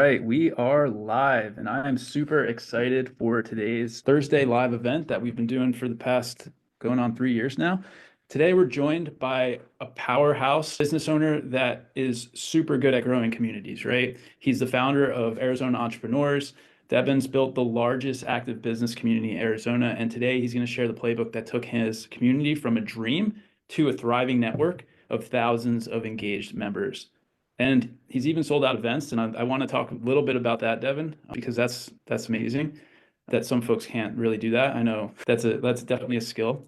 right, we are live, and I am super excited for today's Thursday live event that we've been doing for the past going on 3 years now. Today, we're joined by a powerhouse business owner that is super good at growing communities, right? He's the founder of Arizona Entrepreneurs. Devin's built the largest active business community in Arizona, and today he's going to share the playbook that took his community from a dream to a thriving network of thousands of engaged members. And he's even sold out events, and I want to talk a little bit about that, Devin, because that's amazing. That some folks can't really do that. I know that's definitely a skill.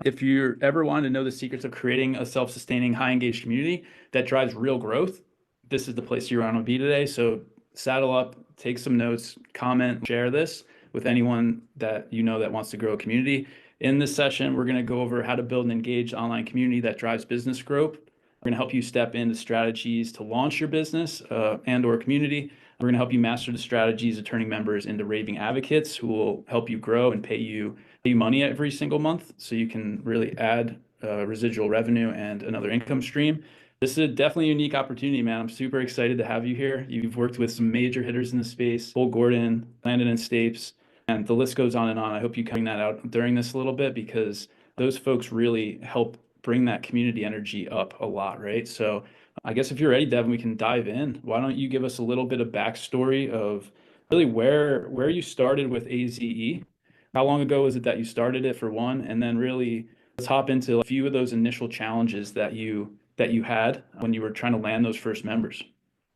If you ever want to know the secrets of creating a self-sustaining, high-engaged community that drives real growth, this is the place you want to be today. So saddle up, take some notes, comment, share this with anyone that you know that wants to grow a community. In this session, we're going to go over how to build an engaged online community that drives business growth. We're going to help you step into strategies to launch your business and/or community. We're going to help you master the strategies of turning members into raving advocates who will help you grow and pay you money every single month so you can really add residual revenue and another income stream. This is definitely a unique opportunity, man. I'm super excited to have you here. You've worked with some major hitters in the space, Bull Gordon, Landon and Stapes, and the list goes on and on. I hope you coming that out during this a little bit because those folks really help bring that community energy up a lot, right? So I guess if you're ready, Devin, we can dive in. Why don't you give us a little bit of backstory of really where you started with AZE? How long ago was it that you started it for one? And then really let's hop into a few of those initial challenges that you had when you were trying to land those first members.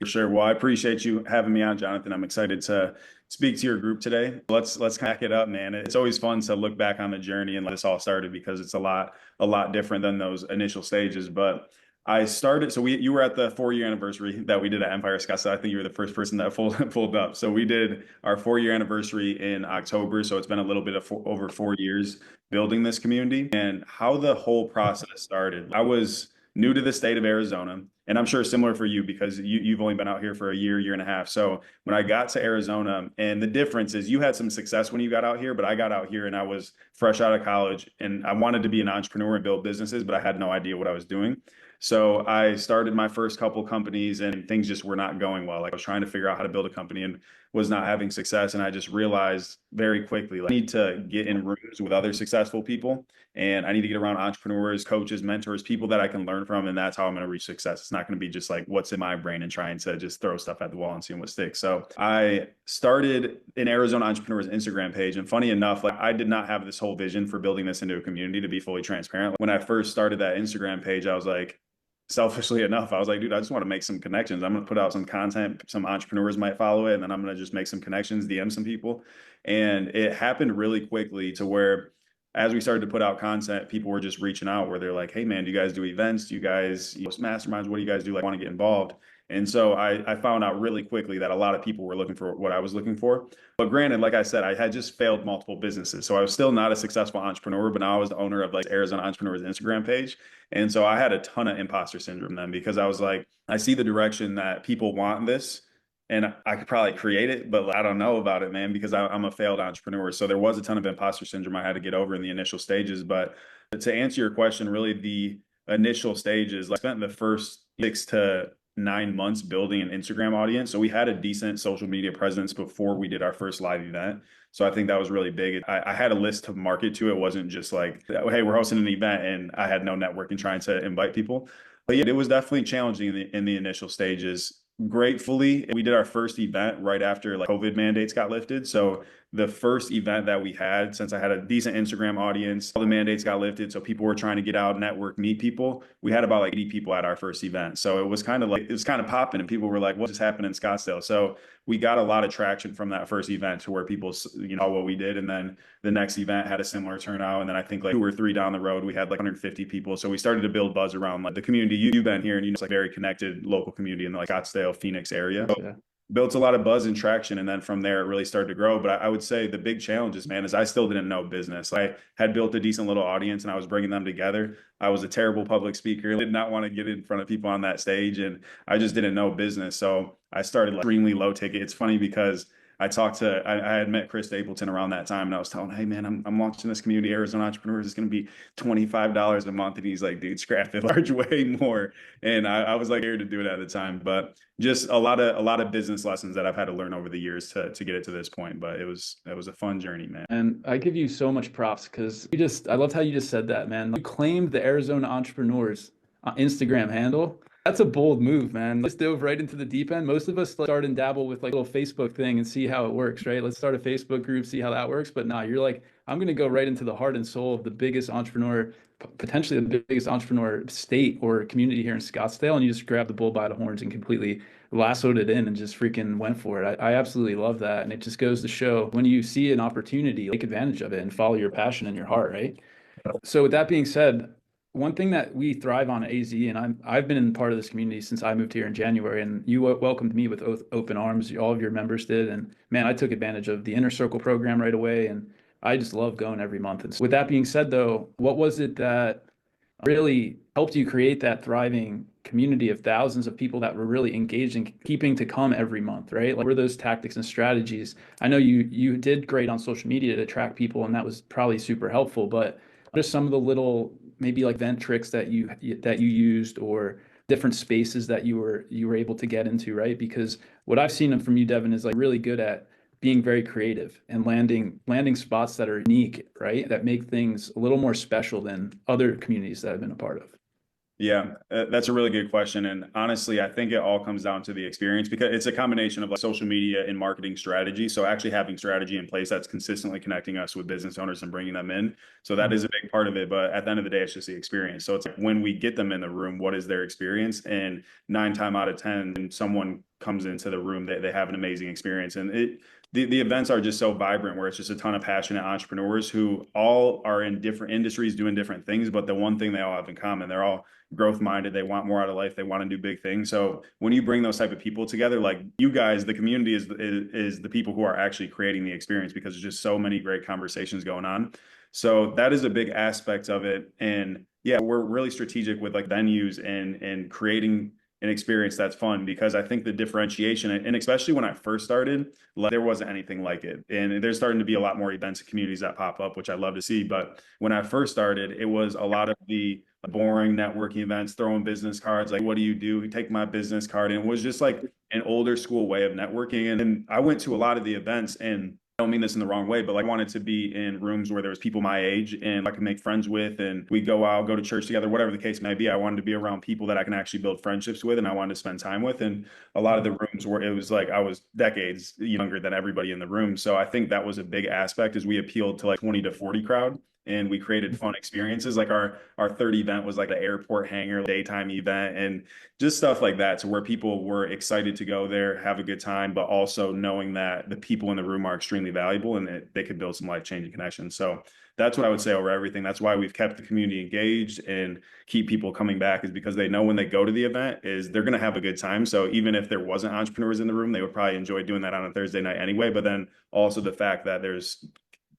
For sure. Well, I appreciate you having me on, Jonathan. I'm excited to speak to your group today. Let's back it up, man. It's always fun to look back on the journey and let this all started because it's a lot different than those initial stages. But I started, so you were at the 4-year anniversary that we did at Empire Scottsdale. I think you were the first person that pulled up. So we did our 4-year anniversary in October. So it's been a little bit of over 4 years building this community. And how the whole process started, I was new to the state of Arizona. And I'm sure similar for you because you've only been out here for a year and a half. So when I got to Arizona, and the difference is you had some success when you got out here, but I got out here and I was fresh out of college and I wanted to be an entrepreneur and build businesses, but I had no idea what I was doing. So I started my first couple companies and things just were not going well. Like I was trying to figure out how to build a company and was not having success. And I just realized very quickly, like, I need to get in rooms with other successful people and I need to get around entrepreneurs, coaches, mentors, people that I can learn from. And that's how I'm going to reach success. It's not going to be just like what's in my brain and trying to just throw stuff at the wall and seeing what sticks. So I started an Arizona Entrepreneurs Instagram page. And funny enough, like I did not have this whole vision for building this into a community, to be fully transparent. When I first started that Instagram page, I was like, selfishly enough, I was like, dude, I just want to make some connections. I'm going to put out some content. Some entrepreneurs might follow it. And then I'm going to just make some connections, DM some people. And it happened really quickly to where as we started to put out content, people were just reaching out where they're like, hey, man, do you guys do events? Do you guys host masterminds? What do you guys do? Like, want to get involved? And so I found out really quickly that a lot of people were looking for what I was looking for. But granted, like I said, I had just failed multiple businesses. So I was still not a successful entrepreneur, but now I was the owner of like Arizona Entrepreneurs Instagram page. And so I had a ton of imposter syndrome then because I was like, I see the direction that people want this and I could probably create it, but I don't know about it, man, because I'm a failed entrepreneur. So there was a ton of imposter syndrome I had to get over in the initial stages. But to answer your question, really the initial stages, like I spent the first 6 to 9 months building an Instagram audience. So we had a decent social media presence before we did our first live event. So I think that was really big. I had a list to market to. It wasn't just like, hey, we're hosting an event and I had no networking trying to invite people. But yeah, it was definitely challenging in the initial stages. Gratefully, we did our first event right after like COVID mandates got lifted. So the first event that we had, since I had a decent Instagram audience, all the mandates got lifted. So people were trying to get out, network, meet people. We had about like 80 people at our first event. So it was kind of popping and people were like, what just happened in Scottsdale? So we got a lot of traction from that first event to where people, what we did. And then the next event had a similar turnout. And then I think like 2 or 3 down the road, we had like 150 people. So we started to build buzz around like the community you've been here and it's like very connected local community in the like Scottsdale, Phoenix area. So built a lot of buzz and traction. And then from there, it really started to grow. But I would say the big challenges, man, is I still didn't know business. I had built a decent little audience and I was bringing them together. I was a terrible public speaker. I did not want to get in front of people on that stage. And I just didn't know business. So I started like extremely low ticket. It's funny because I had met Chris Stapleton around that time, and I was telling him, hey man, I'm launching this community, Arizona Entrepreneurs. It's going to be $25 a month. And he's like, dude, scrap it, charge way more. And I was like, here to do it at the time, but just a lot of business lessons that I've had to learn over the years to get it to this point. But it was a fun journey, man. And I give you so much props because I loved how you just said that, man. You claimed the Arizona Entrepreneurs Instagram handle. That's a bold move, man. Let's dove right into the deep end. Most of us start and dabble with like a little Facebook thing and see how it works, right? Let's start a Facebook group, see how that works. But nah, you're like, I'm going to go right into the heart and soul of the biggest entrepreneur, potentially the biggest entrepreneur state or community here in Scottsdale. And you just grab the bull by the horns and completely lassoed it in and just freaking went for it. I absolutely love that. And it just goes to show when you see an opportunity, take advantage of it and follow your passion and your heart, right? So with that being said, one thing that we thrive on at AZ, and I've been in part of this community since I moved here in January, and you welcomed me with open arms. All of your members did, and man, I took advantage of the Inner Circle program right away, and I just love going every month. And so with that being said, though, what was it that really helped you create that thriving community of thousands of people that were really engaged in keeping to come every month, right? Like, what were those tactics and strategies? I know you did great on social media to attract people, and that was probably super helpful, but what are some of the little maybe like vent tricks that you used, or different spaces that you were able to get into, right? Because what I've seen from you, Devin, is like really good at being very creative and landing spots that are unique, right? That make things a little more special than other communities that I've been a part of. Yeah, that's a really good question. And honestly, I think it all comes down to the experience because it's a combination of like social media and marketing strategy. So actually having strategy in place that's consistently connecting us with business owners and bringing them in. So that is a big part of it. But at the end of the day, it's just the experience. So it's like when we get them in the room, what is their experience? And 9 times out of 10, when someone comes into the room, they have an amazing experience. And the events are just so vibrant where it's just a ton of passionate entrepreneurs who all are in different industries doing different things. But the one thing they all have in common, they're all growth minded. They want more out of life. They want to do big things. So when you bring those type of people together, like you guys, the community is the people who are actually creating the experience because there's just so many great conversations going on. So that is a big aspect of it. And yeah, we're really strategic with like venues and creating an experience that's fun because I think the differentiation, and especially when I first started, like, there wasn't anything like it. And there's starting to be a lot more events and communities that pop up, which I love to see. But when I first started, it was a lot of the boring networking events, throwing business cards. Like, what do you do? Take my business card. And it was just like an older school way of networking. And I went to a lot of the events, and I don't mean this in the wrong way, but like I wanted to be in rooms where there was people my age and I could make friends with, and we go out, go to church together, whatever the case may be. I wanted to be around people that I can actually build friendships with, and I wanted to spend time with. And a lot of the rooms where it was like I was decades younger than everybody in the room. So I think that was a big aspect, is we appealed to like 20 to 40 crowd. And we created fun experiences. Like our third event was like the airport hangar daytime event, and just stuff like that. So where people were excited to go there, have a good time, but also knowing that the people in the room are extremely valuable and they could build some life-changing connections. So that's what I would say over everything. That's why we've kept the community engaged and keep people coming back, is because they know when they go to the event is they're going to have a good time. So even if there wasn't entrepreneurs in the room, they would probably enjoy doing that on a Thursday night anyway. But then also the fact that there's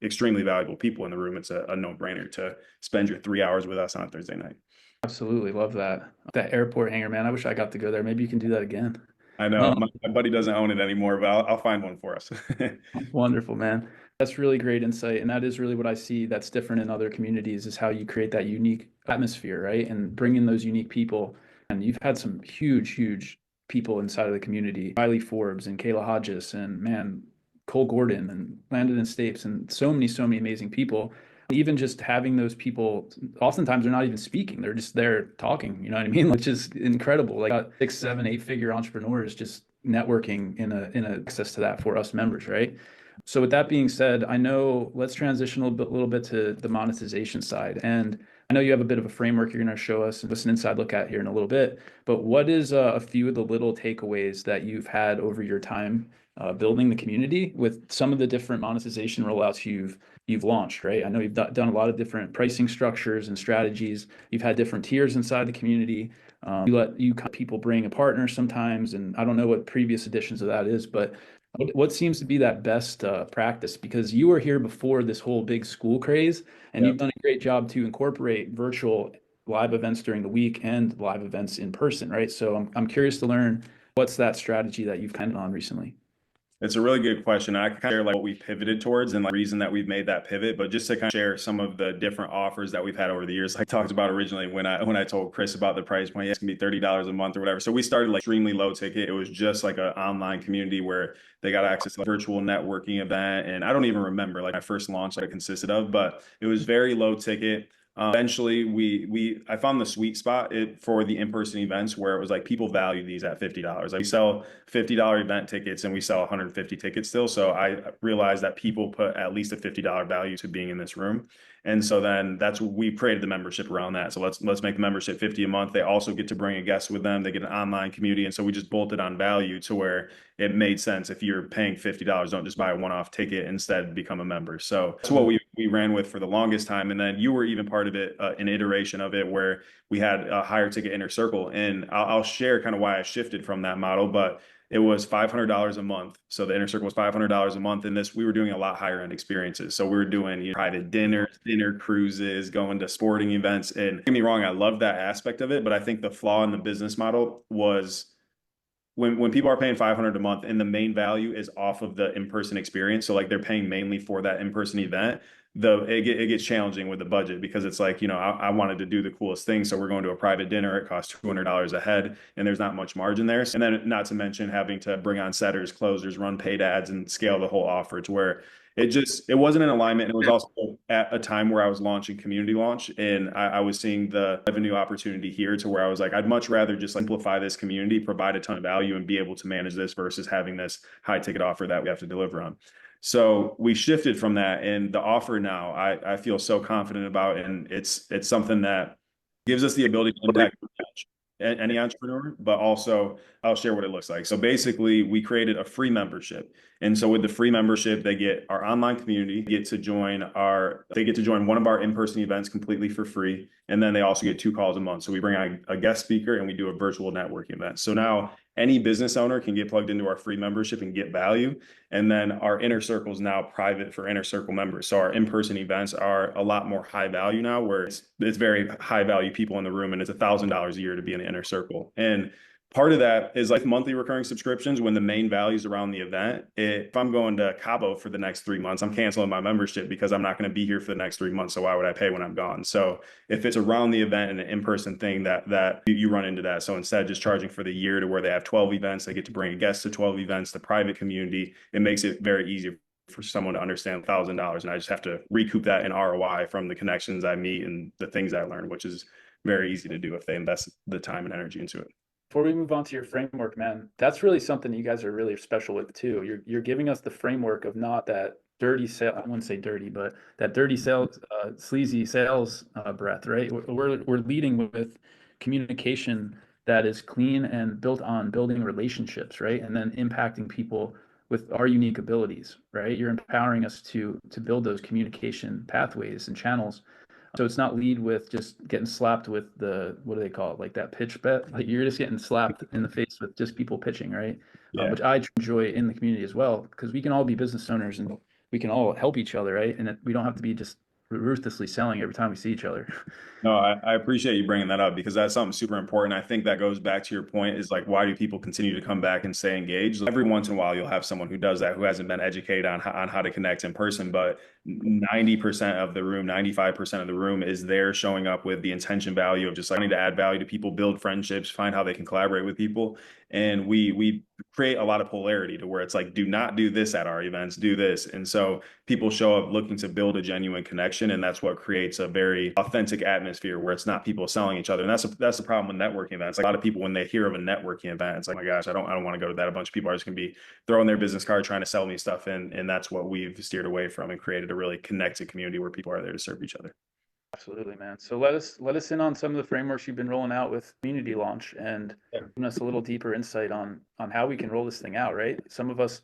extremely valuable people in the room, it's a no-brainer to spend your 3 hours with us on a Thursday night. Absolutely love that. That airport hangar, man. I wish I got to go there. Maybe you can do that again. I know my buddy doesn't own it anymore, but I'll find one for us. Wonderful, man. That's really great insight. And that is really what I see that's different in other communities, is how you create that unique atmosphere, right? And bring in those unique people. And you've had some huge people inside of the community. Riley Forbes and Kayla Hodges and, man, Cole Gordon and Landon and Stapes and so many amazing people. Even just having those people, oftentimes they're not even speaking, they're just there talking, you know what I mean? Which is incredible. Like 6, 7, 8-figure entrepreneurs just networking in a access to that for us members, right? So with that being said, I know let's transition a little bit to the monetization side. And I know you have a bit of a framework you're going to show us and just an inside look at here in a little bit, but what is a few of the little takeaways that you've had over your time building the community with some of the different monetization rollouts you've launched, right? I know you've done a lot of different pricing structures and strategies. You've had different tiers inside the community. You people bring a partner sometimes, and I don't know what previous editions of that is, but what seems to be that best practice? Because you were here before this whole big school craze, and Yep. you've done a great job to incorporate virtual live events during the week and live events in person, right? So I'm curious to learn what's that strategy that you've kind of on recently. It's a really good question. I can kind of share like what we pivoted towards and like reason that we've made that pivot, but just to kind of share some of the different offers that we've had over the years. Like I talked about originally when I told Chris about the price point, yeah, it's gonna be $30 a month or whatever. So we started like extremely low ticket. It was just like an online community where they got access to a virtual networking event. And I don't even remember like my first launch that it consisted of, but it was very low ticket. Eventually, I found the sweet spot for the in-person events where it was like people value these at $50. Like we sell $50 event tickets and we sell 150 tickets still. So I realized that people put at least a $50 value to being in this room. And so then that's what we created the membership around that. So let's make the membership 50 a month. They also get to bring a guest with them. They get an online community. And so we just bolted on value to where it made sense. If you're paying $50, don't just buy a one-off ticket, instead become a member. So that's what we ran with for the longest time. And then you were even part of it, an iteration of it where we had a higher ticket inner circle. And I'll share kind of why I shifted from that model, but it was $500 a month. So the inner circle was $500 a month. And this, we were doing a lot higher end experiences. So we were doing private dinners, dinner cruises, going to sporting events. And don't get me wrong, I love that aspect of it. But I think the flaw in the business model was when people are paying 500 a month and the main value is off of the in-person experience. So like they're paying mainly for that in-person event. It gets challenging with the budget because it's like, I wanted to do the coolest thing. So we're going to a private dinner. It costs $200 a head and there's not much margin there. And then not to mention having to bring on setters, closers, run paid ads and scale the whole offer to where it wasn't in alignment. And it was also at a time where I was launching community launch and I was seeing the revenue opportunity here to where I was like, I'd much rather just simplify this community, provide a ton of value and be able to manage this versus having this high ticket offer that we have to deliver on. So we shifted from that, and the offer now I feel so confident about, and it's something that gives us the ability to impact any entrepreneur, but also I'll share what it looks like. So basically, we created a free membership. And so with the free membership, they get our online community, they get to join one of our in-person events completely for free. And then they also get 2 calls a month. So we bring on a guest speaker and we do a virtual networking event. So now any business owner can get plugged into our free membership and get value. And then our inner circle is now private for inner circle members. So our in-person events are a lot more high value now, where it's very high value people in the room, and it's $1,000 a year to be in the inner circle. And part of that is like monthly recurring subscriptions when the main value is around the event. If I'm going to Cabo for the next 3 months, I'm canceling my membership because I'm not going to be here for the next 3 months. So why would I pay when I'm gone? So if it's around the event and an in-person thing, that you run into that. So instead of just charging for the year to where they have 12 events, they get to bring a guest to 12 events, the private community, it makes it very easy for someone to understand $1,000. And I just have to recoup that in ROI from the connections I meet and the things I learn, which is very easy to do if they invest the time and energy into it. Before we move on to your framework, man, that's really something you guys are really special with too. You're giving us the framework of not that dirty sale. I wouldn't say dirty, but that dirty sales, sleazy sales breath, right? We're leading with communication that is clean and built on building relationships, right? And then impacting people with our unique abilities, right? You're empowering us to build those communication pathways and channels. So it's not lead with just getting slapped with what do they call it? Like that pitch bet. Like you're just getting slapped in the face with just people pitching, right? Yeah. Which I enjoy in the community as well, because we can all be business owners and we can all help each other, right? And we don't have to be just ruthlessly selling every time we see each other. No, I appreciate you bringing that up because that's something super important. I think that goes back to your point is like, why do people continue to come back and stay engaged? Every once in a while, you'll have someone who does that, who hasn't been educated on how to connect in person, but 90% of the room, 95% of the room is there showing up with the intention value of just like wanting to add value to people, build friendships, find how they can collaborate with people. And we create a lot of polarity to where it's like, do not do this at our events, do this. And so people show up looking to build a genuine connection. And that's what creates a very authentic atmosphere where it's not people selling each other. And that's the problem with networking events. Like a lot of people, when they hear of a networking event, it's like, oh my gosh, I don't want to go to that. A bunch of people are just going to be throwing their business card, trying to sell me stuff. And that's what we've steered away from and created a really connected community where people are there to serve each other. Absolutely, man. So let us in on some of the frameworks you've been rolling out with community launch and giving us a little deeper insight on how we can roll this thing out, right? Some of us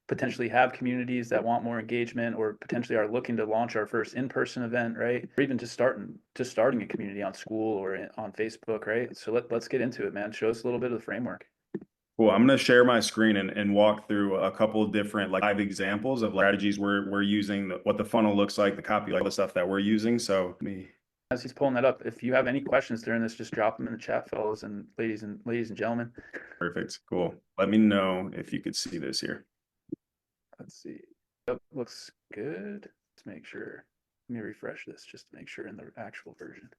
potentially have communities that want more engagement or potentially are looking to launch our first in-person event, right? Or even just starting a community on school or on Facebook, right? So let's get into it, man. Show us a little bit of the framework. Cool. I'm going to share my screen and walk through a couple of different like live examples of strategies we're using, what the funnel looks like, the copy, all the stuff that we're using. So As he's pulling that up, if you have any questions during this, just drop them in the chat, fellas and ladies and gentlemen. perfect. Cool. Let me know if you could see this here. Let's see. Yep, looks good. Let's make sure. Let me refresh this just to make sure in the actual version.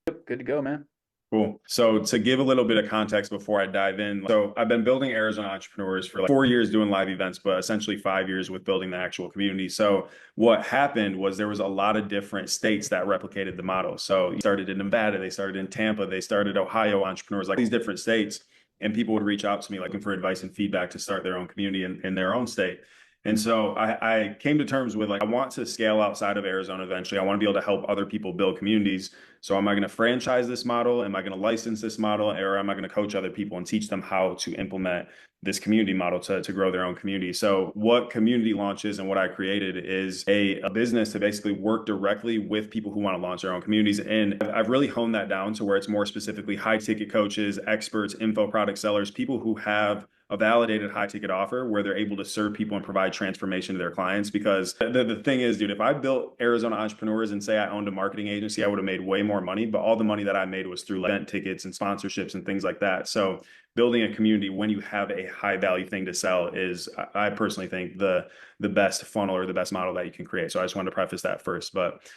Yep, good to go, man. Cool. So to give a little bit of context before I dive in, so I've been building Arizona Entrepreneurs for like 4 years doing live events, but essentially 5 years with building the actual community. So what happened was there was a lot of different states that replicated the model. So you started in Nevada, they started in Tampa, they started Ohio entrepreneurs, like these different states. And people would reach out to me looking for advice and feedback to start their own community in their own state. And so I came to terms with like, I want to scale outside of Arizona eventually. I want to be able to help other people build communities. So am I going to franchise this model? Am I going to license this model? Or am I going to coach other people and teach them how to implement this community model to grow their own community? So what Community Launch is and what I created is a business to basically work directly with people who want to launch their own communities. And I've really honed that down to where it's more specifically high ticket coaches, experts, info product sellers, people who have a validated high ticket offer where they're able to serve people and provide transformation to their clients. Because the thing is, dude, if I built Arizona Entrepreneurs and say I owned a marketing agency, I would have made way more money. But all the money that I made was through event tickets and sponsorships and things like that. So building a community when you have a high value thing to sell is, I personally think, the best funnel or the best model that you can create. So I just wanted to preface that first. But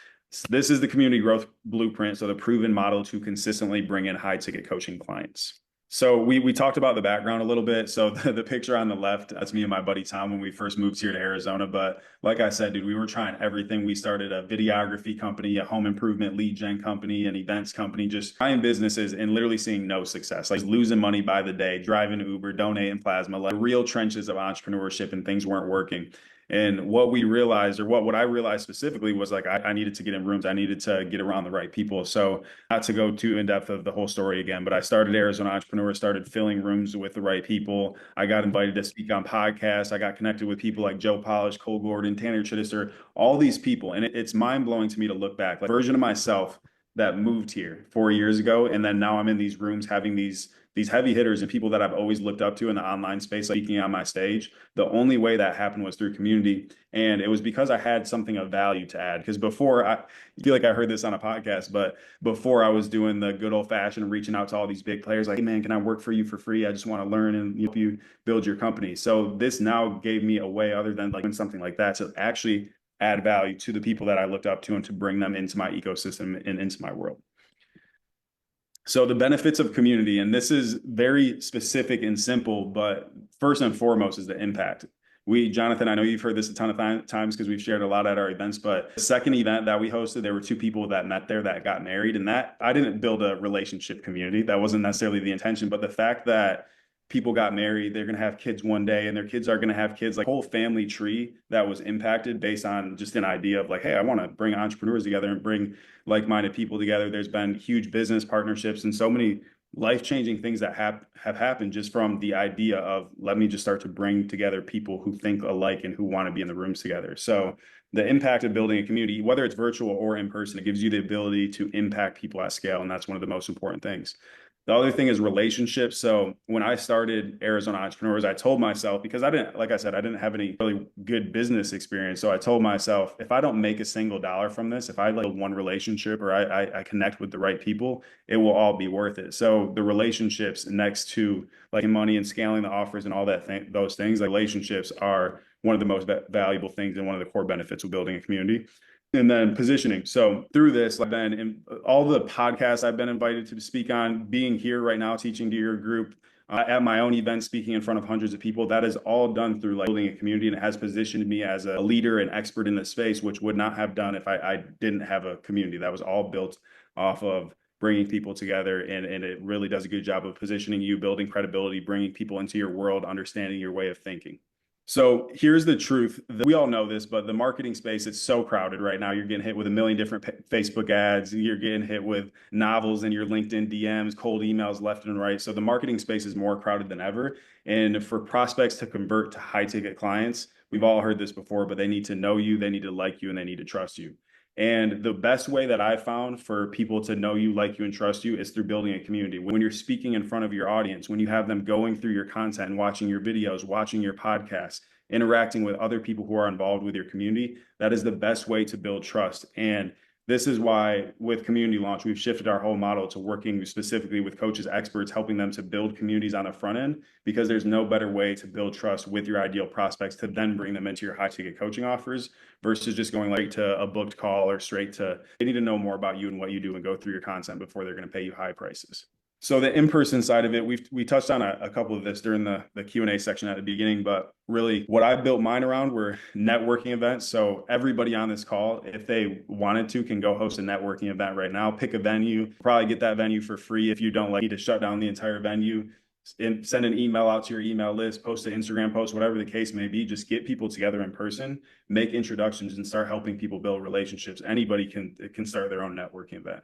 this is the community growth blueprint. So the proven model to consistently bring in high ticket coaching clients. So we talked about the background a little bit. So the picture on the left, that's me and my buddy Tom when we first moved here to Arizona. But like I said, dude, we were trying everything. We started a videography company, a home improvement lead gen company, an events company, just trying businesses and literally seeing no success, like losing money by the day, driving Uber, donating plasma, like real trenches of entrepreneurship, and things weren't working. And what we realized, or what I realized specifically, was like I needed to get in rooms. I needed to get around the right people. So not to go too in depth of the whole story again, but I started Arizona Entrepreneur, started filling rooms with the right people. I got invited to speak on podcasts. I got connected with people like Joe Polish, Cole Gordon, Tanner Chittister, all these people. And it's mind blowing to me to look back, like version of myself that moved here 4 years ago. And then now I'm in these rooms having these heavy hitters and people that I've always looked up to in the online space, like speaking on my stage. The only way that happened was through community. And it was because I had something of value to add. Because before, I feel like I heard this on a podcast, but before I was doing the good old fashioned reaching out to all these big players like, hey man, can I work for you for free? I just want to learn and help you build your company. So this now gave me a way, other than like doing something like that, to actually add value to the people that I looked up to and to bring them into my ecosystem and into my world. So the benefits of community, and this is very specific and simple, but first and foremost is the impact. Jonathan, I know you've heard this a ton of times because we've shared a lot at our events, but the second event that we hosted, there were two people that met there that got married, and that I didn't build a relationship community. That wasn't necessarily the intention, but the fact that people got married, they're going to have kids one day, and their kids are going to have kids, like whole family tree that was impacted based on just an idea of like, hey, I want to bring entrepreneurs together and bring like-minded people together. There's been huge business partnerships and so many life-changing things that have happened just from the idea of, let me just start to bring together people who think alike and who want to be in the rooms together. So the impact of building a community, whether it's virtual or in person, it gives you the ability to impact people at scale. And that's one of the most important things. The other thing is relationships. So when I started Arizona Entrepreneurs, I told myself, because I didn't, like I said, I didn't have any really good business experience. So I told myself, if I don't make a single dollar from this, if I like one relationship or I connect with the right people, it will all be worth it. So the relationships next to like money and scaling the offers and all that those things, like relationships are one of the most valuable things and one of the core benefits of building a community. And then positioning. So through this, I've been in all the podcasts I've been invited to speak on, being here right now, teaching to your group, at my own event, speaking in front of hundreds of people. That is all done through like building a community, and it has positioned me as a leader and expert in this space, which would not have done if I didn't have a community. That was all built off of bringing people together, and it really does a good job of positioning you, building credibility, bringing people into your world, understanding your way of thinking. So here's the truth. We all know this, but the marketing space, it's so crowded right now. You're getting hit with a million different Facebook ads. You're getting hit with novels in your LinkedIn DMs, cold emails left and right. So the marketing space is more crowded than ever. And for prospects to convert to high ticket clients, we've all heard this before, but they need to know you, they need to like you, and they need to trust you. And the best way that I found for people to know you, like you, and trust you is through building a community. When you're speaking in front of your audience, when you have them going through your content and watching your videos, watching your podcasts, interacting with other people who are involved with your community, that is the best way to build trust. And This is why with Community Launch, we've shifted our whole model to working specifically with coaches, experts, helping them to build communities on the front end, because there's no better way to build trust with your ideal prospects to then bring them into your high ticket coaching offers versus just going like to a booked call or straight to, they need to know more about you and what you do and go through your content before they're going to pay you high prices. So the in-person side of it, we touched on a couple of this during the Q&A section at the beginning, but really what I built mine around were networking events. So everybody on this call, if they wanted to, can go host a networking event right now, pick a venue, probably get that venue for free if you don't like need to shut down the entire venue. And send an email out to your email list, post an Instagram post, whatever the case may be. Just get people together in person, make introductions, and start helping people build relationships. Anybody can start their own networking event.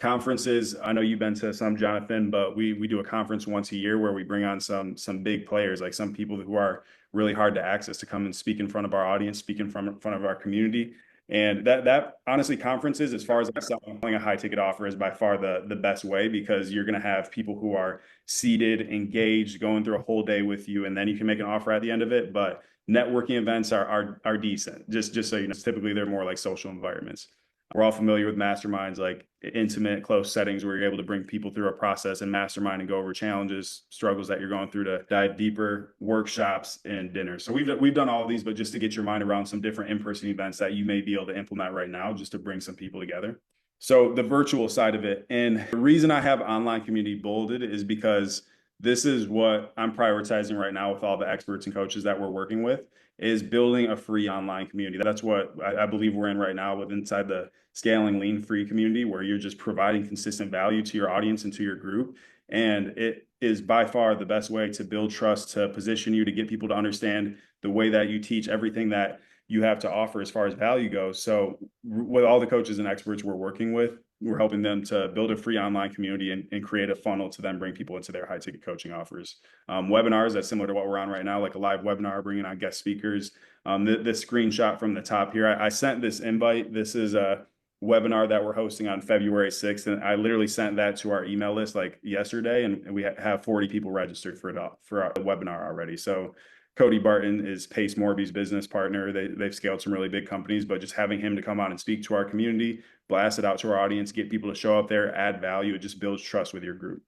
Conferences, I know you've been to some, Jonathan, but we do a conference once a year where we bring on some big players, like some people who are really hard to access, to come and speak in front of our audience, speak in front of our community. And that honestly, conferences, as far as like selling a high ticket offer, is by far the best way, because you're going to have people who are seated, engaged, going through a whole day with you, and then you can make an offer at the end of it. But networking events are decent. Just so you know, typically they're more like social environments. We're all familiar with masterminds, like intimate, close settings where you're able to bring people through a process and mastermind and go over challenges, struggles that you're going through to dive deeper, workshops, and dinners. So we've done all of these, but just to get your mind around some different in-person events that you may be able to implement right now, just to bring some people together. So the virtual side of it, and the reason I have online community bolded is because this is what I'm prioritizing right now with all the experts and coaches that we're working with, is building a free online community. That's what I believe we're in right now with inside the Scaling Lean Free community, where you're just providing consistent value to your audience and to your group. And it is by far the best way to build trust, to position you, to get people to understand the way that you teach, everything that you have to offer as far as value goes. So with all the coaches and experts we're working with, we're helping them to build a free online community and create a funnel to then bring people into their high ticket coaching offers. Webinars, that's similar to what we're on right now, like a live webinar, bringing on guest speakers. This screenshot from the top here, I sent this invite. This is a webinar that we're hosting on February 6th. And I literally sent that to our email list like yesterday, and we have 40 people registered for our webinar already. So Cody Barton is Pace Morby's business partner. They've scaled some really big companies, but just having him to come on and speak to our community, blast it out to our audience, get people to show up there, add value, it just builds trust with your group.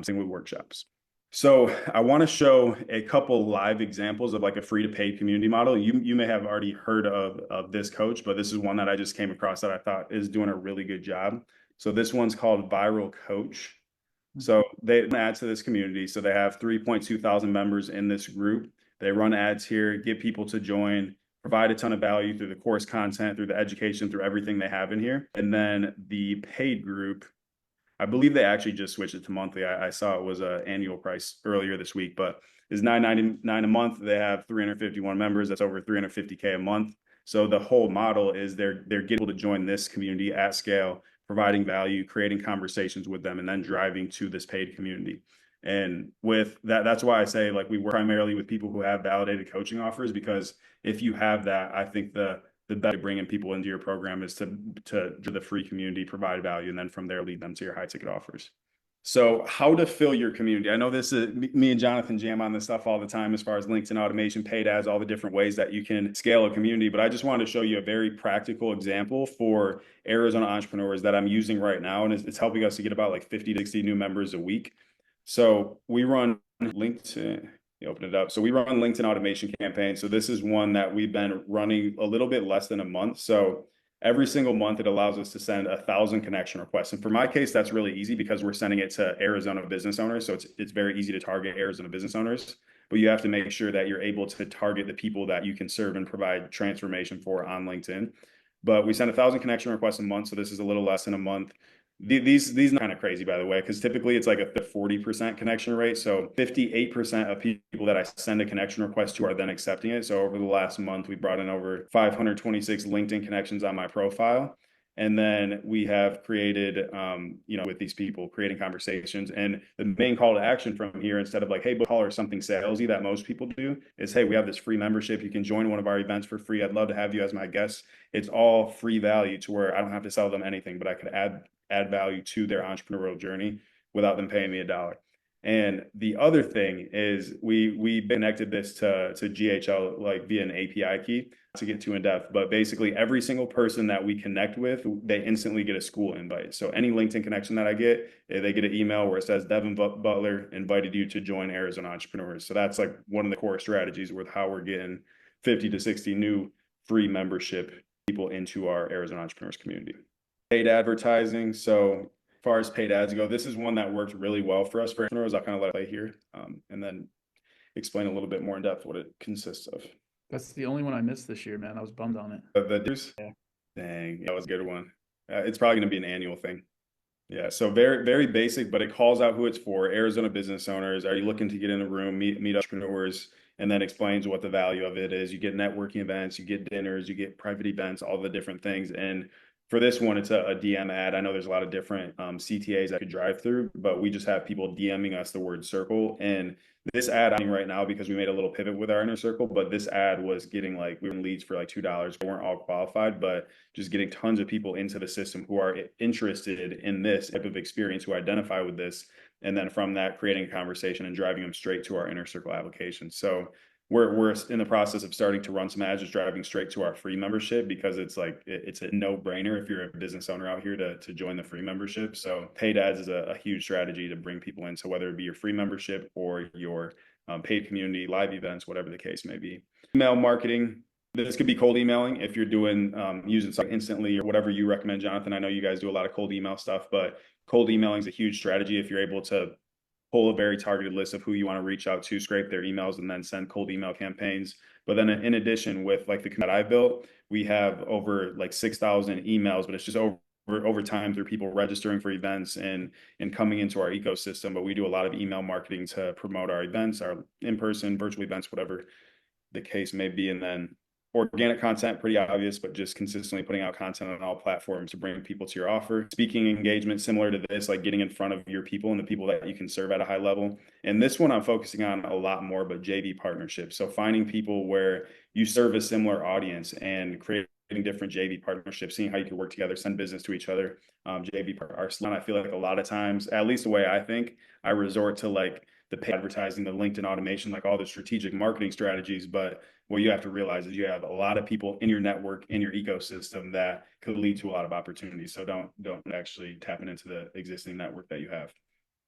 Same with workshops. So I want to show a couple live examples of like a free to paid community model. You may have already heard of this coach, but this is one that I just came across that I thought is doing a really good job. So this one's called Viral Coach. So they add to this community. So they have 3.2 thousand members in this group. They run ads here, get people to join, provide a ton of value through the course content, through the education, through everything they have in here. And then the paid group, I believe they actually just switched it to monthly. I saw it was an annual price earlier this week, but is $9.99 a month. They have 351 members. That's over 350K a month. So the whole model is they're getting people to join this community at scale, providing value, creating conversations with them, and then driving to this paid community. And with that, that's why I say like we work primarily with people who have validated coaching offers, because if you have that, I think the better bringing people into your program is to the free community, provide value, and then from there lead them to your high ticket offers. So how to fill your community. I know this is me and Jonathan jam on this stuff all the time as far as LinkedIn automation, paid ads, all the different ways that you can scale a community. But I just wanted to show you a very practical example for Arizona entrepreneurs that I'm using right now. And it's helping us to get about like 50 to 60 new members a week. So we run LinkedIn. You open it up. So we run LinkedIn automation campaign. So this is one that we've been running a little bit less than a month. So every single month, it allows us to send 1,000 connection requests. And for my case, that's really easy because we're sending it to Arizona business owners. So it's very easy to target Arizona business owners, but you have to make sure that you're able to target the people that you can serve and provide transformation for on LinkedIn. But we send 1,000 connection requests a month. So this is a little less than a month. These are kind of crazy, by the way, because typically it's like a 40% connection rate. So 58% of people that I send a connection request to are then accepting it. So over the last month, we brought in over 526 LinkedIn connections on my profile. And then we have created, with these people, creating conversations. And the main call to action from here, instead of like, hey, book call or something salesy that most people do, is, hey, we have this free membership. You can join one of our events for free. I'd love to have you as my guest. It's all free value to where I don't have to sell them anything, but I could add value to their entrepreneurial journey without them paying me $1. And the other thing is we connected this to GHL like via an API key to get too in depth. But basically every single person that we connect with, they instantly get a school invite. So any LinkedIn connection that I get, they get an email where it says Devin Butler invited you to join Arizona Entrepreneurs. So that's like one of the core strategies with how we're getting 50 to 60 new free membership people into our Arizona Entrepreneurs community. Paid advertising. So as far as paid ads go, this is one that worked really well for us for entrepreneurs. I'll kind of let it play here and then explain a little bit more in depth what it consists of. That's the only one I missed this year, man. I was bummed on it. Yeah. Dang, that was a good one. It's probably going to be an annual thing. Yeah, so very, very basic, but it calls out who it's for. Arizona business owners. Are you looking to get in a room, meet entrepreneurs, and then explains what the value of it is. You get networking events, you get dinners, you get private events, all the different things. And for this one, it's a DM ad. I know there's a lot of different CTAs I could drive through, but we just have people DMing us the word circle. And this ad I'm right now because we made a little pivot with our inner circle, but this ad was getting like we were in leads for like $2. We weren't all qualified, but just getting tons of people into the system who are interested in this type of experience, who identify with this, and then from that creating a conversation and driving them straight to our inner circle application. So we're in the process of starting to run some ads just driving straight to our free membership because it's like it's a no-brainer if you're a business owner out here to join the free membership. So paid ads is a huge strategy to bring people in. So whether it be your free membership or your paid community, live events, whatever the case may be. Email marketing. This could be cold emailing if you're doing using something instantly or whatever you recommend, Jonathan. I know you guys do a lot of cold email stuff, but cold emailing is a huge strategy if you're able to pull a very targeted list of who you want to reach out to, scrape their emails, and then send cold email campaigns. But then in addition, with like the community that I built, we have over like 6,000 emails, but it's just over time through people registering for events and coming into our ecosystem. But we do a lot of email marketing to promote our events, our in-person, virtual events, whatever the case may be. And then organic content, pretty obvious, but just consistently putting out content on all platforms to bring people to your offer. Speaking engagement, similar to this, like getting in front of your people and the people that you can serve at a high level. And this one I'm focusing on a lot more, but JV partnerships. So finding people where you serve a similar audience and creating different JV partnerships, seeing how you can work together, send business to each other. JV our salon, I feel like a lot of times, at least the way I think, I resort to like the paid advertising, the LinkedIn automation, like all the strategic marketing strategies. But what you have to realize is you have a lot of people in your network, in your ecosystem that could lead to a lot of opportunities. So don't actually tap into the existing network that you have.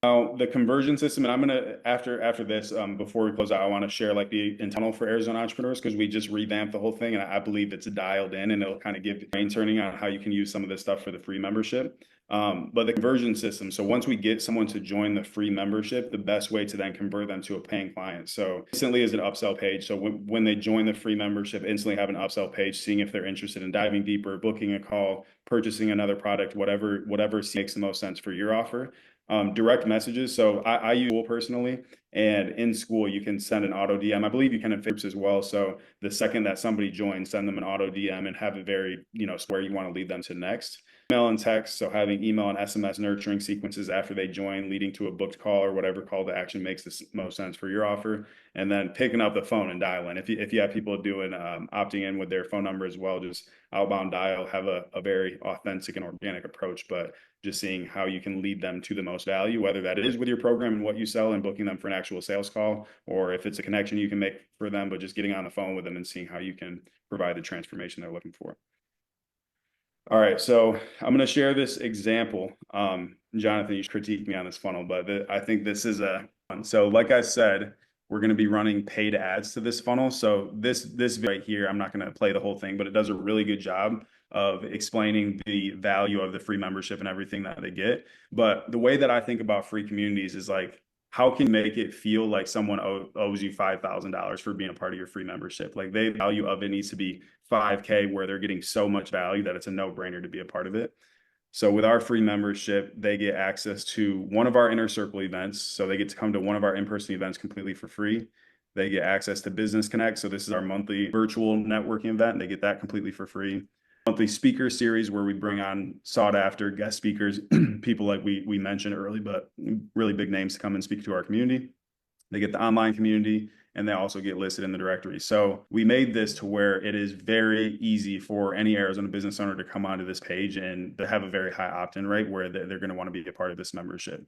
Now, the conversion system, and I'm gonna after this, before we close out, I want to share like the internal for Arizona entrepreneurs because we just revamped the whole thing, and I believe it's dialed in, and it'll kind of give brain turning on how you can use some of this stuff for the free membership. But the conversion system. So once we get someone to join the free membership, the best way to then convert them to a paying client. So instantly is an upsell page. So when they join the free membership, instantly have an upsell page, seeing if they're interested in diving deeper, booking a call, purchasing another product, whatever makes the most sense for your offer. Direct messages. So I use School personally, and in School you can send an auto DM. I believe you can in groups as well. So the second that somebody joins, send them an auto DM and have a very, where you want to lead them to next. Email and text. So having email and SMS nurturing sequences after they join, leading to a booked call or whatever call to action makes the most sense for your offer. And then picking up the phone and dialing. If you have people doing opting in with their phone number as well, just outbound dial, have a very authentic and organic approach, but just seeing how you can lead them to the most value, whether that is with your program and what you sell and booking them for an actual sales call, or if it's a connection you can make for them, but just getting on the phone with them and seeing how you can provide the transformation they're looking for. All right, so I'm going to share this example. Jonathan, you should critique me on this funnel, but I think this is so like I said, we're going to be running paid ads to this funnel. So this right here, I'm not going to play the whole thing, but it does a really good job of explaining the value of the free membership and everything that they get. But the way that I think about free communities is like, how can you make it feel like someone owes you $5,000 for being a part of your free membership? Like the value of it needs to be 5K where they're getting so much value that it's a no-brainer to be a part of it. So with our free membership, they get access to one of our inner circle events. So they get to come to one of our in-person events completely for free. They get access to Business Connect. So this is our monthly virtual networking event. They get that completely for free. Monthly speaker series where we bring on sought after guest speakers, people like we mentioned early, but really big names to come and speak to our community. They get the online community, and they also get listed in the directory. So we made this to where it is very easy for any Arizona business owner to come onto this page and to have a very high opt-in rate where they're going to want to be a part of this membership.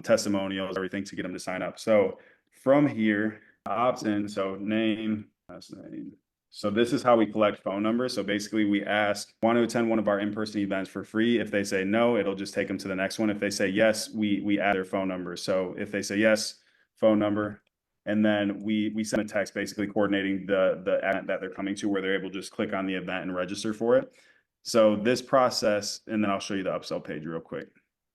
testimonials, everything to get them to sign up. So from here, opt-in, so name, last name. So this is how we collect phone numbers. So basically we ask, want to attend one of our in-person events for free? If they say no, it'll just take them to the next one. If they say yes, we add their phone number. So if they say yes, phone number, and then we send a text basically coordinating the event that they're coming to, where they're able to just click on the event and register for it. So this process, and then I'll show you the upsell page real quick.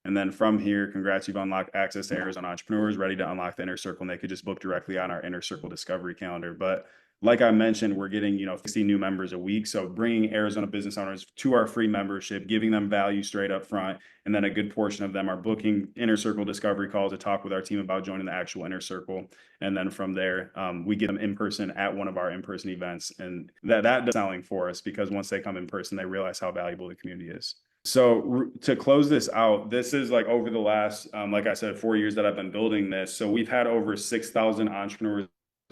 And then from here, congrats, you've unlocked access to Arizona entrepreneurs ready to unlock the inner circle, and they could just book directly on our inner circle discovery calendar. But like I mentioned, we're getting 60 new members a week. So bringing Arizona business owners to our free membership, giving them value straight up front, and then a good portion of them are booking inner circle discovery calls to talk with our team about joining the actual inner circle. And then from there, we get them in person at one of our in-person events, and that does selling for us, because once they come in person, they realize how valuable the community is. So to close this out, this is like over the last, like I said, 4 years that I've been building this. So we've had over 6,000 entrepreneurs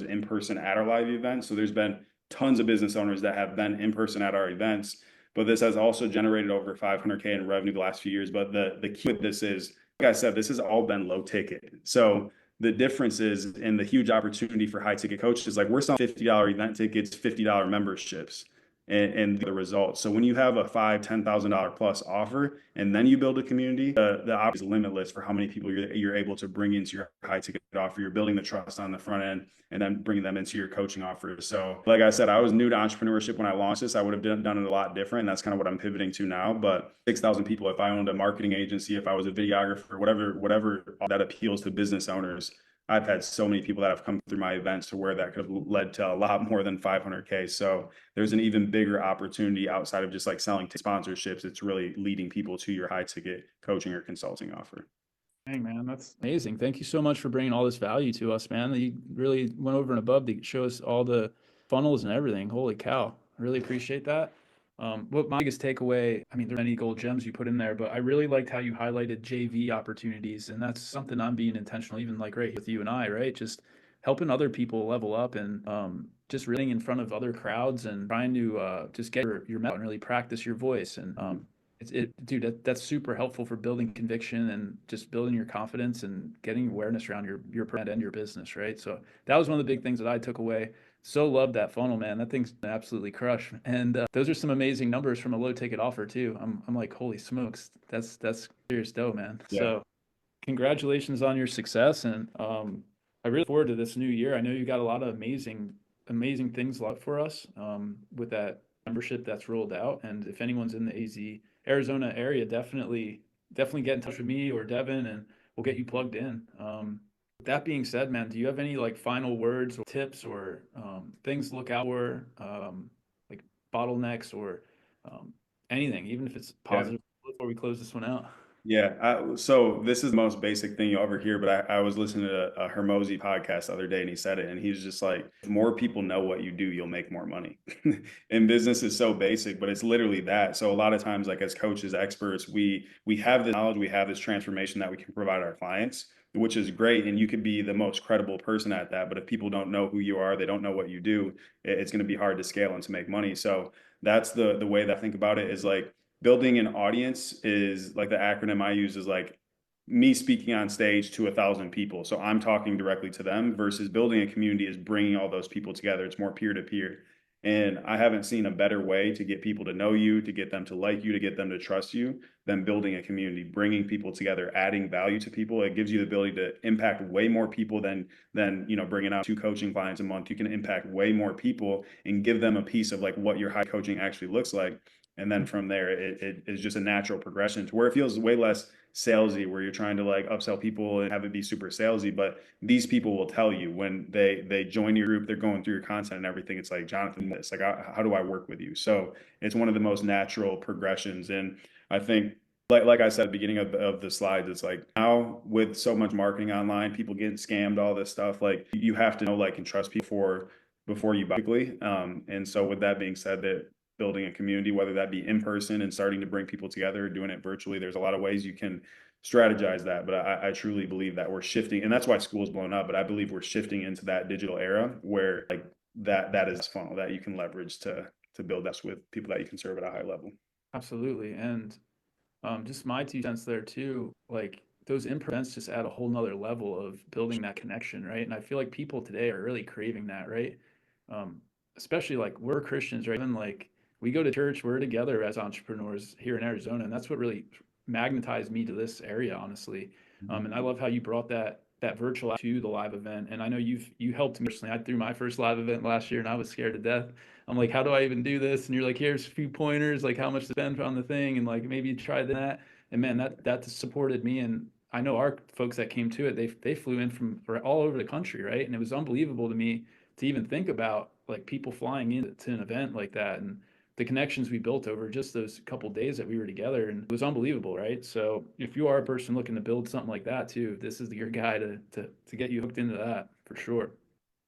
in person at our live events. So there's been tons of business owners that have been in person at our events, but this has also generated over 500K in revenue the last few years. But the key with this is, like I said, this has all been low ticket. So the difference is, in the huge opportunity for high ticket coaches, like we're selling $50 event tickets, $50 memberships. And the results. So when you have a $5,000-$10,000 plus offer, and then you build a community, the option is limitless for how many people you're able to bring into your high ticket offer. You're building the trust on the front end, and then bringing them into your coaching offers. So like I said, I was new to entrepreneurship when I launched this. I would have done it a lot different. And that's kind of what I'm pivoting to now. But 6,000 people, if I owned a marketing agency, if I was a videographer, whatever that appeals to business owners, I've had so many people that have come through my events to where that could have led to a lot more than 500K. So there's an even bigger opportunity outside of just like selling sponsorships. It's really leading people to your high ticket coaching or consulting offer. Dang, man, that's amazing. Thank you so much for bringing all this value to us, man. You really went over and above to show us all the funnels and everything. Holy cow. I really appreciate that. What my biggest takeaway, I mean, there's many gold gems you put in there, but I really liked how you highlighted JV opportunities. And that's something I'm being intentional, even like right with you and I, right? Just helping other people level up, and just really in front of other crowds and trying to just get your mouth and really practice your voice. And dude, that's super helpful for building conviction and just building your confidence and getting awareness around your brand and your business, right? So that was one of the big things that I took away. So love that funnel, man. That thing's absolutely crush. And those are some amazing numbers from a low ticket offer too. I'm like, holy smokes, that's serious dough, man. Yeah. So congratulations on your success, and I really look forward to this new year. I know you got a lot of amazing things left for us with that membership that's rolled out. And if anyone's in the Arizona area, definitely get in touch with me or Devin, and we'll get you plugged in. With that being said, man, do you have any like final words or tips or things to look out for, like bottlenecks or anything, even if it's positive, before we close this one out? Yeah. So this is the most basic thing you'll ever hear, but I was listening to a Hermosi podcast the other day, and he said it, and he was just like, if more people know what you do, you'll make more money. And business is so basic, but it's literally that. So a lot of times, like as coaches, experts, we have this knowledge, we have this transformation that we can provide our clients, which is great. And you could be the most credible person at that. But if people don't know who you are, they don't know what you do, it's going to be hard to scale and to make money. So that's the way that I think about it, is like, building an audience is like, the acronym I use is like me speaking on stage to 1,000 people. So I'm talking directly to them, versus building a community is bringing all those people together. It's more peer to peer. And I haven't seen a better way to get people to know you, to get them to like you, to get them to trust you, than building a community, bringing people together, adding value to people. It gives you the ability to impact way more people than bringing out 2 coaching clients a month. You can impact way more people and give them a piece of like what your high coaching actually looks like. And then from there, it is just a natural progression to where it feels way less salesy, where you're trying to like upsell people and have it be super salesy. But these people will tell you when they join your group, they're going through your content and everything. It's like, Jonathan, this, like, how do I work with you? So it's one of the most natural progressions. And I think, like I said at the beginning of the slides, it's like, now with so much marketing online, people getting scammed, all this stuff, like you have to know, like, and trust people before you buy. And so with that being said, that building a community, whether that be in person and starting to bring people together, or doing it virtually, there's a lot of ways you can strategize that. But I truly believe that we're shifting, and that's why school's blown up. But I believe we're shifting into that digital era where like that is funnel that you can leverage to build that with people that you can serve at a high level. Absolutely. And just my 2 cents there too, like those in-events just add a whole nother level of building that connection, right? And I feel like people today are really craving that, right? Um, Especially like we're Christians, right? Even like we go to church, we're together as entrepreneurs here in Arizona, and that's what really magnetized me to this area, honestly. And I love how you brought that virtual to the live event. And I know you helped me personally. I threw my first live event last year, and I was scared to death. I'm like, how do I even do this? And you're like, here's a few pointers, like how much to spend on the thing, and like maybe try that. And man, that supported me. And I know our folks that came to it, they flew in from all over the country, right? And it was unbelievable to me to even think about like people flying into an event like that and the connections we built over just those couple days that we were together, and it was unbelievable, right? So if you are a person looking to build something like that too, this is your guy to get you hooked into that for sure.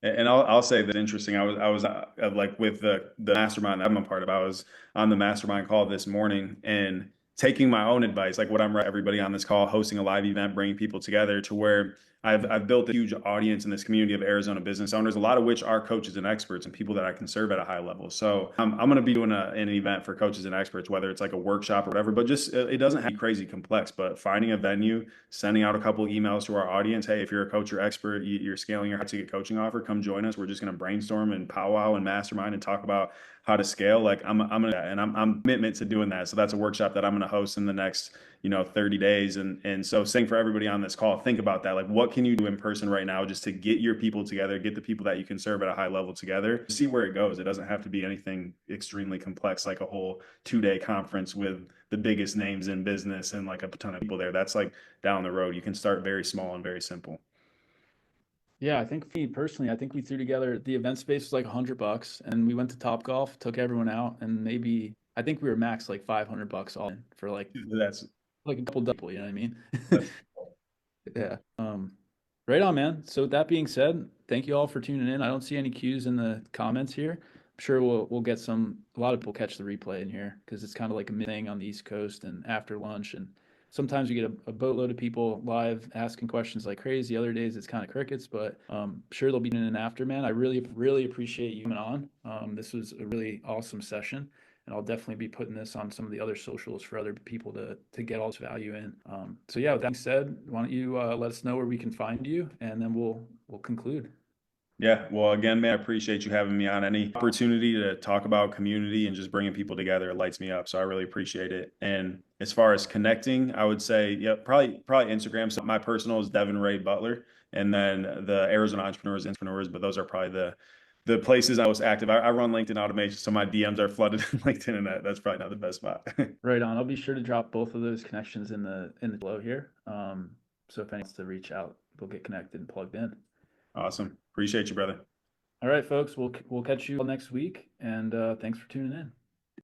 And I'll say that interesting. I was like with the mastermind that I'm a part of. I was on the mastermind call this morning and taking my own advice, like what I'm everybody on this call, hosting a live event, bringing people together to where I've built a huge audience in this community of Arizona business owners, a lot of which are coaches and experts and people that I can serve at a high level. So I'm going to be doing an event for coaches and experts, whether it's like a workshop or whatever, but just it doesn't have to be crazy complex, but finding a venue, sending out a couple of emails to our audience. Hey, if you're a coach or expert, you're scaling your high ticket coaching offer, come join us. We're just going to brainstorm and powwow and mastermind and talk about how to scale. Like I'm gonna, and I'm commitment to doing that. So that's a workshop that I'm going to host in the next 30 days. And so saying for everybody on this call, think about that. Like what can you do in person right now just to get your people together, get the people that you can serve at a high level together, see where it goes. It doesn't have to be anything extremely complex, like a whole 2-day conference with the biggest names in business and like a ton of people there. That's like down the road. You can start very small and very simple. Yeah, I think me personally, I think we threw together the event space was like $100, and we went to Top Golf, took everyone out, and maybe I think we were max like $500 all in for That's like a couple double, you know what I mean? that's Yeah. Right on, man. So with that being said, thank you all for tuning in. I don't see any cues in the comments here. I'm sure we'll get a lot of people catch the replay in here because it's kind of like a thing on the East Coast and after lunch. And sometimes you get a boatload of people live asking questions like crazy. Other days it's kind of crickets, but sure they'll be tuning in after, man. I really, really appreciate you coming on. This was a really awesome session. And I'll definitely be putting this on some of the other socials for other people to get all this value in. So yeah, with that said, why don't you let us know where we can find you, and then we'll conclude. Yeah. Well, again, man, I appreciate you having me on. Any opportunity to talk about community and just bringing people together, it lights me up. So I really appreciate it. And as far as connecting, I would say, yeah, probably Instagram. So my personal is Devin Butler, and then the Arizona Entrepreneurs. But those are probably the places I was active. I run LinkedIn automation, so my DMs are flooded in LinkedIn, and that's probably not the best spot. Right on. I'll be sure to drop both of those connections in the below here. So if anyone wants to reach out, we'll get connected and plugged in. Awesome. Appreciate you, brother. All right, folks. We'll catch you all next week, and thanks for tuning in.